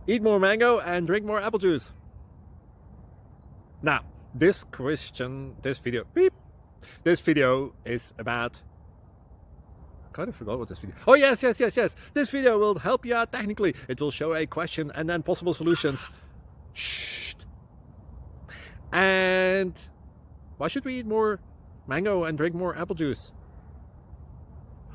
Eat more mango and drink more apple juice. Now, this video is about... I kind of forgot what this video... Oh, yes. This video will help you out technically. It will show a question and then possible solutions. Shh. And why should we eat more mango and drink more apple juice?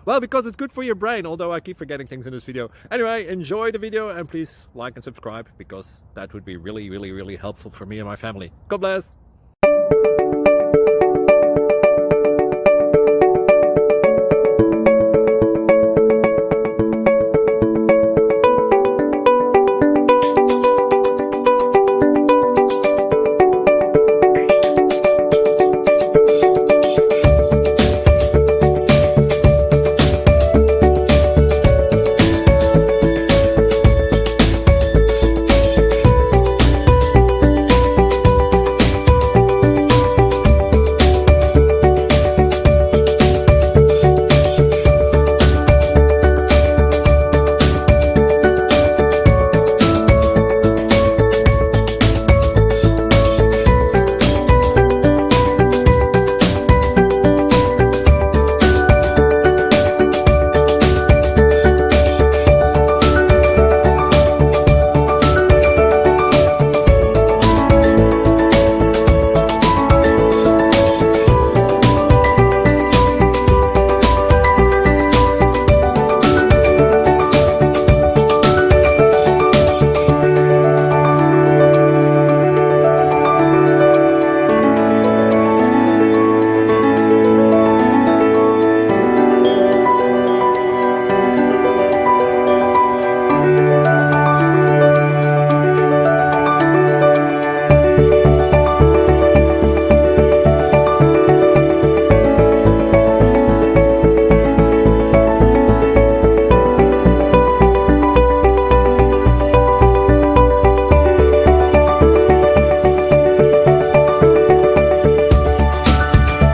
Well, because it's good for your brain, although I keep forgetting things in this video. Anyway, enjoy the video and please like and subscribe, because that would be really helpful for me and my family. God bless!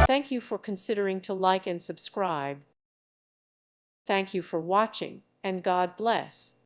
Thank you for considering to like and subscribe. Thank you for watching, and God bless.